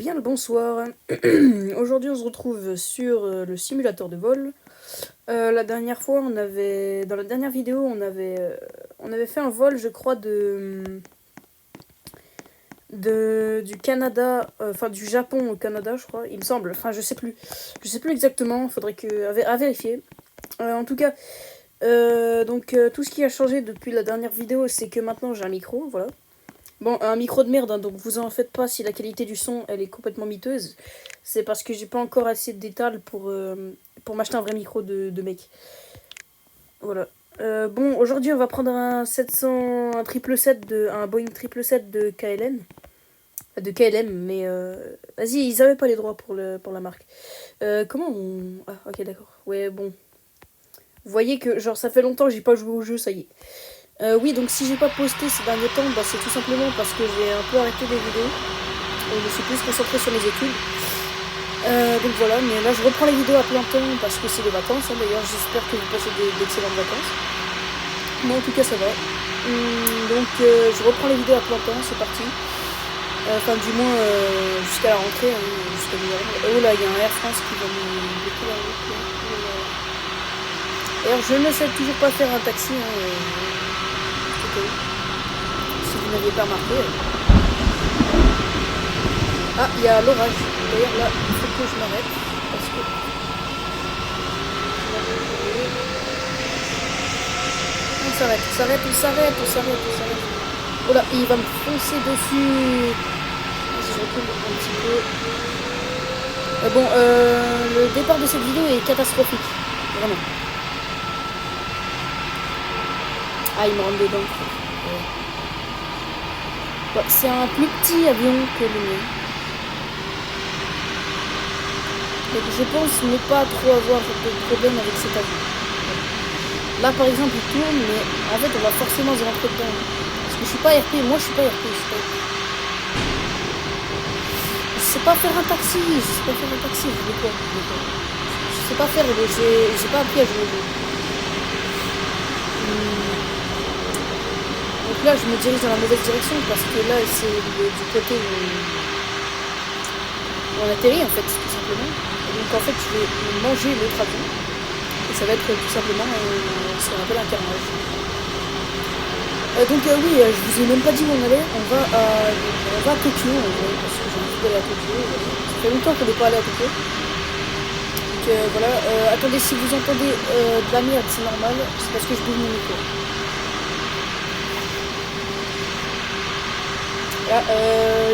Bien le bonsoir. Aujourd'hui, on se retrouve sur le simulateur de vol. La dernière fois, dans la dernière vidéo, on avait fait un vol, je crois, du Canada, enfin du Japon au Canada, je crois, il me semble. Enfin, je sais plus exactement. Faudrait à vérifier. En tout cas, tout ce qui a changé depuis la dernière vidéo, c'est que maintenant j'ai un micro, voilà. Bon, un micro de merde, hein, donc vous en faites pas si la qualité du son elle est complètement miteuse. C'est parce que j'ai pas encore assez de détails pour m'acheter un vrai micro de mec. Voilà. Bon, aujourd'hui on va prendre un 700, un Boeing 777 de KLM. De KLM, mais vas-y, ils avaient pas les droits pour la marque. Comment on. Ah, ok, d'accord. Ouais, bon. Vous voyez que, genre, ça fait longtemps que j'ai pas joué au jeu, ça y est. Oui, donc si j'ai pas posté ces derniers temps, bah, c'est tout simplement parce que j'ai un peu arrêté des vidéos. Et je me suis plus concentrée sur mes études. Donc voilà, mais là je reprends les vidéos à plein temps parce que c'est les vacances. Hein, d'ailleurs, j'espère que vous passez d'excellentes vacances. Moi en tout cas, ça va. Je reprends les vidéos à plein temps, c'est parti. Enfin, du moins jusqu'à la rentrée, hein, jusqu'à novembre. Oh là, il y a un Air France qui va me bloquer la route. Là. Oh là. D'ailleurs, je ne sais toujours pas faire un taxi. Hein, si vous n'aviez pas remarqué. Ah, il y a l'orage. D'ailleurs, là, il faut que je m'arrête. Parce que. On s'arrête, on s'arrête, on s'arrête, on s'arrête, on s'arrête. Oh là, il va me foncer dessus. Si je recule un petit peu. Le départ de cette vidéo est catastrophique. Vraiment. Ah, il me rentre dedans. Ouais. Bon, c'est un plus petit avion que le mien. Donc je pense ne pas trop avoir de problème avec cet avion. Là par exemple il tourne, mais en fait on va forcément se rentrer dedans. Parce que je suis pas RP, moi je suis pas RP. Je sais pas faire un taxi, je sais pas faire un taxi, je veux quoi. Je sais pas faire, j'ai pas appris à jouer au jeu. Donc là je me dirige dans la mauvaise direction parce que là c'est du côté où on atterrit en fait, tout simplement. Et donc en fait je vais manger l'autre avion. Et ça va être tout simplement ce qu'on appelle un carnage. Oui, je vous ai même pas dit où on allait. On va à Tokyo en vrai, parce que j'ai envie d'aller à Tokyo. Ça fait longtemps qu'on n'est pas allé à Tokyo. Donc voilà. Attendez, si vous entendez de la merde, c'est normal. C'est parce que je bouge mon micro. Là,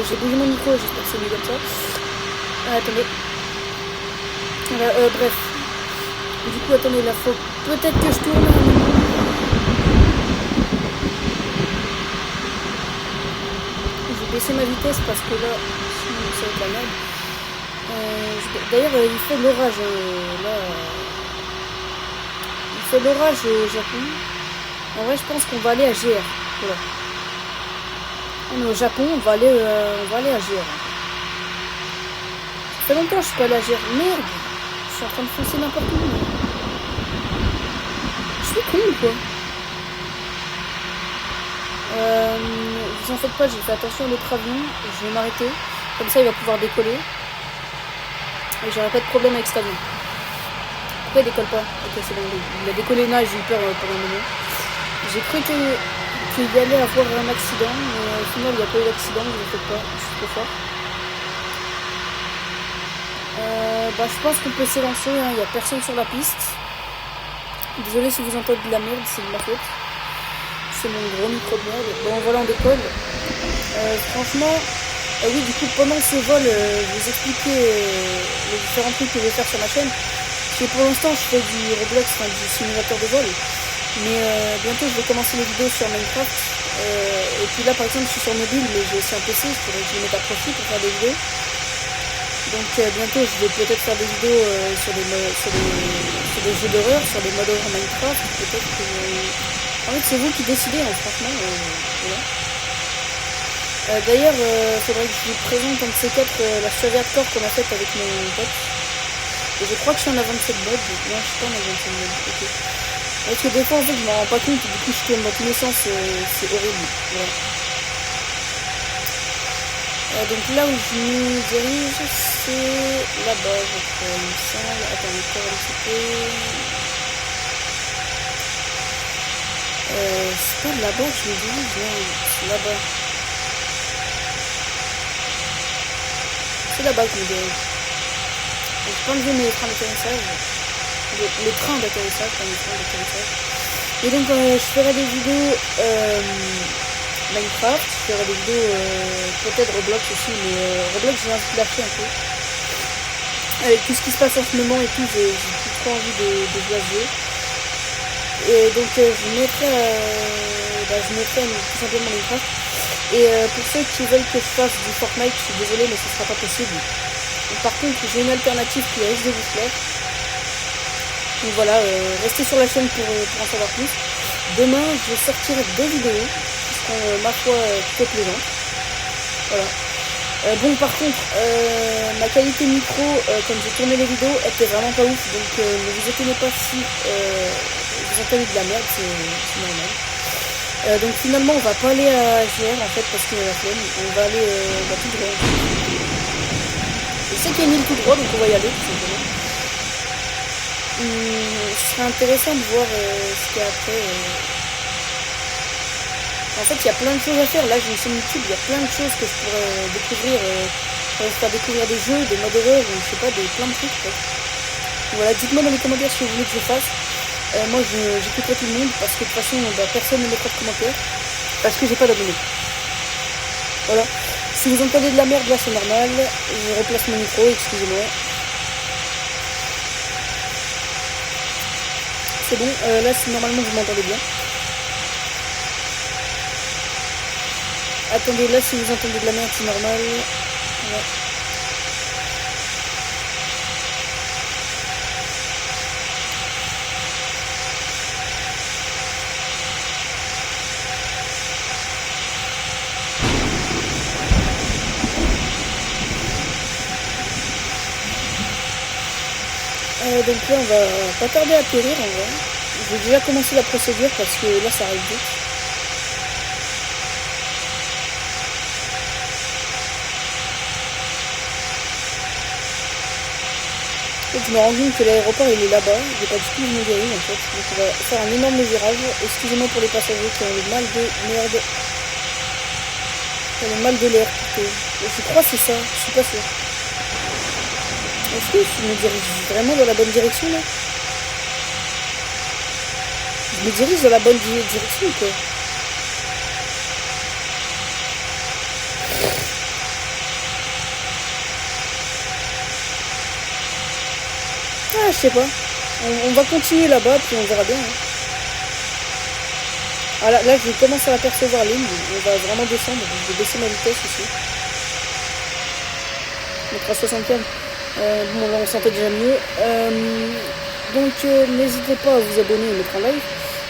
j'ai bougé mon micro, j'espère que c'est mieux comme ça. Attendez. Voilà, bref. Du coup, attendez, là, faut peut-être que je tourne. Je vais baisser ma vitesse parce que là, sinon ça va être la merde. D'ailleurs, il fait l'orage. Là, il fait l'orage au Japon. En vrai, je pense qu'on va aller à GR. Voilà. On est au Japon, on va aller à GR. Ça fait longtemps que je suis pas allé à GR. Merde! Je suis en train de foncer n'importe où. Je suis con ou quoi? Vous en faites pas, j'ai fait attention à l'autre avion. Je vais m'arrêter. Comme ça, il va pouvoir décoller. Et j'aurai pas de problème avec cet avion. Pourquoi il décolle pas? Ok, c'est bon. Il a décollé là, j'ai eu peur pendant un moment. J'ai cru qu'il y allait avoir un accident, mais au final, il n'y a pas eu d'accident. Vous en faites pas, je suis trop fort. Je pense qu'on peut s'élancer, hein. Il n'y a personne sur la piste. Désolé si vous entendez de la merde, c'est de ma faute. C'est mon gros micro de merde. Bon voilà, on décolle. Franchement, oui, du coup, pendant ce vol, je vous expliquer les différents trucs que je vais faire sur ma chaîne. Parce que pour l'instant, je fais du Roblox, enfin du simulateur de vol. Mais bientôt, je vais commencer les vidéos sur Minecraft. Et puis là, par exemple, je suis sur mobile, mais j'ai aussi un PC. Il faudrait que je me mette à profit pour faire des vidéos. Donc bientôt, je vais peut-être faire des vidéos sur des jeux d'horreur, sur des modes horreur Minecraft. Peut-être que... En fait, c'est vous qui décidez, hein, franchement. Voilà. D'ailleurs, il faudrait que je vous présente un de ces quatre la survie hardcore qu'on a faite avec mon pote. Et je crois que je suis en avant de cette mode. Non, je suis pas en avant de cette mode. Ok. Parce que des fois, en fait, je m'en rends pas compte. Du coup, je tourne dans tous les sens. C'est horrible. Voilà. Donc là où je me dirige, c'est là-bas, je crois, il me semble. Attends, encore un petit peu. C'est pas là-bas que je me dirige, non, c'est là-bas. C'est là-bas que je me dirige. Donc, je peux enlever mes trains d'atterrissage. Les trains d'atterrissage, pas les trains d'atterrissage. Et donc, je ferai des vidéos Minecraft, je ferai des vidéos peut-être Roblox aussi, mais Roblox j'ai envie de lâcher un peu. Avec tout ce qui se passe en ce moment et tout, j'ai plus trop envie de jouer à ce jeu. Et donc je mettrai tout simplement Minecraft. Et pour ceux qui veulent que je fasse du Fortnite, je suis désolé mais ce sera pas possible. Donc, par contre j'ai une alternative qui risque de vous plaire. Donc voilà, restez sur la chaîne pour en savoir plus. Demain je sortirai 2 vidéos qui seront ma foi plutôt plaisantes. Voilà. Bon par contre ma qualité micro comme j'ai tourné les vidéos était vraiment pas ouf, donc ne vous étonnez pas si vous entendez de la merde, c'est normal. Donc finalement on va pas aller à GR en fait parce qu'il y a la flemme, on va aller tout droit. Je sais qu'il y a une île tout droit donc on va y aller tout simplement. Ce serait intéressant de voir ce qu'il y a après. En fait, il y a plein de choses à faire. Là, j'ai une chaîne YouTube, il y a plein de choses que je pourrais découvrir. Je pourrais faire découvrir des jeux, des modes horreur, ou je sais pas, plein de trucs. Donc, voilà, dites-moi dans les commentaires ce que vous voulez que je fasse. Moi, j'écouterai tout le monde parce que de toute façon, personne ne mettra de commentaires parce que j'ai pas d'abonnés. Voilà. Si vous entendez de la merde, là, c'est normal. Je replace mon micro, excusez-moi. C'est bon. Là, si normalement vous m'entendez bien. Attendez, là si vous entendez de la merde, c'est normal. Ouais. Donc là on va pas tarder à atterrir en vrai. Je vais déjà commencer la procédure parce que là ça arrive vite. Je me rends compte que l'aéroport il est là-bas, il n'est pas du tout où je me dirige en fait. Donc on va faire un énorme virage. Excusez-moi pour les passagers qui ont le mal de merde. Qui ont le mal de l'air plutôt. Je crois que c'est ça, je suis pas sûr. Est-ce que je me dirige vraiment dans la bonne direction là? Je me dirige dans la bonne direction quoi. Ah, je sais pas. On va continuer là-bas, puis on verra bien. Hein. Ah, là, je commence à apercevoir l'île. On va vraiment descendre. Je vais baisser ma vitesse aussi. Mettre à 75. Bon, là, on sentait déjà mieux. Donc, n'hésitez pas à vous abonner et mettre un like.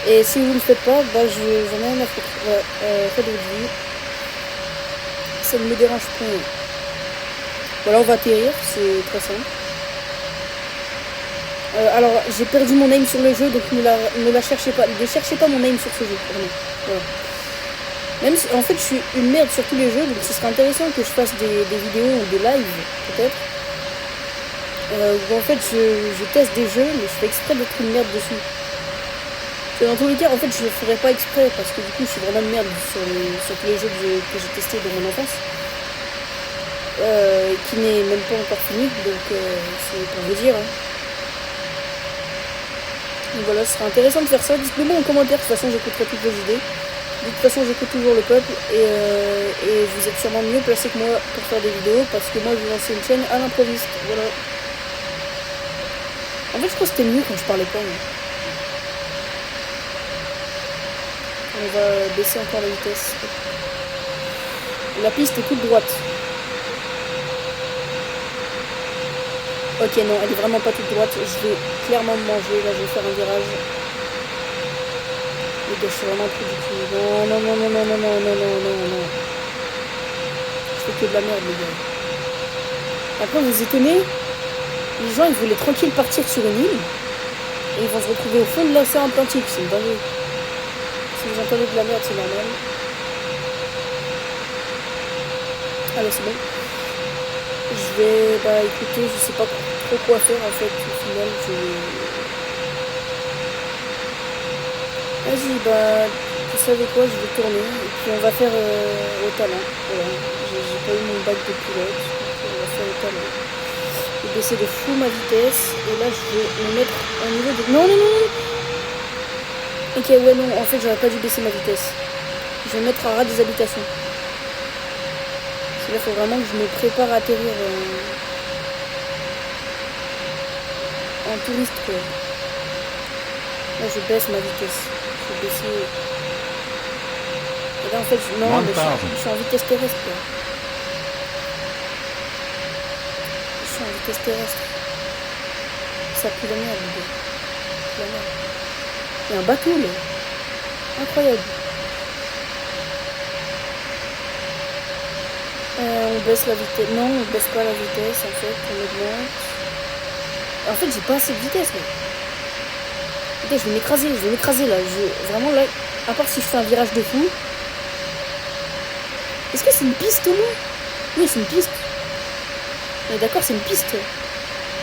Et si vous ne le faites pas, bah, j'en ai rien à foutre. Voilà, faites votre vie. Ça ne me dérange pas. Voilà, on va atterrir. C'est très simple. Alors, j'ai perdu mon aim sur le jeu, donc ne la cherchez pas. Ne cherchez pas mon aim sur ce jeu, vraiment. Voilà. Même si, en fait, je suis une merde sur tous les jeux, donc ce serait intéressant que je fasse des vidéos ou des lives, peut-être. Où en fait, je teste des jeux, mais je fais exprès d'être une merde dessus. Parce que dans tous les cas, en fait, je le ferais pas exprès, parce que du coup, je suis vraiment une merde sur tous les jeux que j'ai testés dans mon enfance. Qui n'est même pas encore fini, donc c'est pour vous dire. Hein. Donc voilà, ce serait intéressant de faire ça. Dites-le moi en commentaire, de toute façon j'écouterai toutes vos idées. De toute façon j'écoute toujours le peuple et vous êtes sûrement mieux placé que moi pour faire des vidéos parce que moi je vais lancer une chaîne à l'improviste. Voilà. En fait je crois que c'était mieux quand je parlais pas. Mais... on va baisser encore la vitesse. La piste est toute droite. Ok, non, elle est vraiment pas toute droite. Je vais clairement me manger. Là, je vais faire un virage. Les gars, je suis vraiment trop du tout. Non, non, non, non, non, non, non, non, non, non, non. Je fais que de la merde, les gars. Après, vous étonnez, les gens, ils voulaient tranquille partir sur une île. Et ils vont se retrouver au fond de l'océan Atlantique. C'est une dinguerie. Si vous entendez de la merde, c'est normal. Allez, c'est bon. Je vais, bah écoutez, je sais pas trop quoi faire en fait. Au final, vas-y, bah, vous savez quoi, je vais tourner. Et puis on va faire au talent. Voilà. J'ai pas eu mon bac de pilote. Donc on va faire au talent. Je vais baisser de fou ma vitesse. Et là, je vais me mettre au niveau de... Non, non, non, non. Ok, ouais, non, en fait, j'aurais pas dû baisser ma vitesse. Je vais me mettre à ras des habitations. Parce que là, il faut vraiment que je me prépare à atterrir en touriste, quoi. Là, je baisse ma vitesse. Je vais baisser... Et là, en fait, non, mais je suis en vitesse terrestre, quoi. Je suis en vitesse terrestre. Ça pue la merde, les gars. La merde. Il y a un bateau, là. Incroyable. On baisse la vitesse. Non, on baisse pas la vitesse, en fait. On augmente. En fait, j'ai pas assez de vitesse, là. Putain, je vais m'écraser, là. Vraiment, là, à part si je fais un virage de fou. Est-ce que c'est une piste, au moins? Oui, c'est une piste. Mais d'accord, c'est une piste.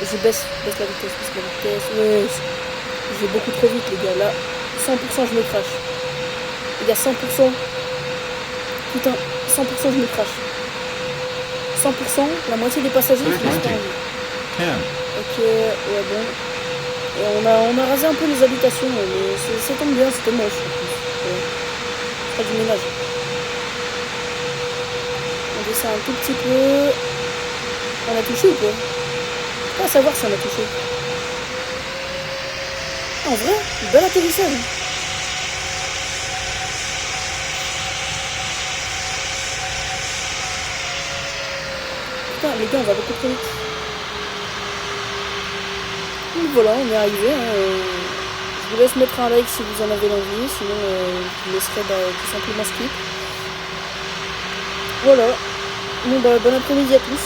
Je baisse la vitesse, Ouais, je vais beaucoup trop vite, les gars. Là, 100% je me crache. Les gars, 100%. Putain, 100% je me crache. 100%, la moitié des passagers sont disparus. Ok, ouais, bon. Et on a rasé un peu les habitations, mais ça tombe bien, c'était moche en plus. Ouais. Pas du ménage. On descend un tout petit peu. On a touché ou quoi? Pas à savoir si on a touché. En vrai, bel atterrissage. Putain, les gars, on va beaucoup trop vite. Donc voilà, on est arrivé. Je vous laisse mettre un like si vous en avez l'envie, sinon je vous laisserai tout simplement skip. Voilà. Bon bah bon après-midi à tous.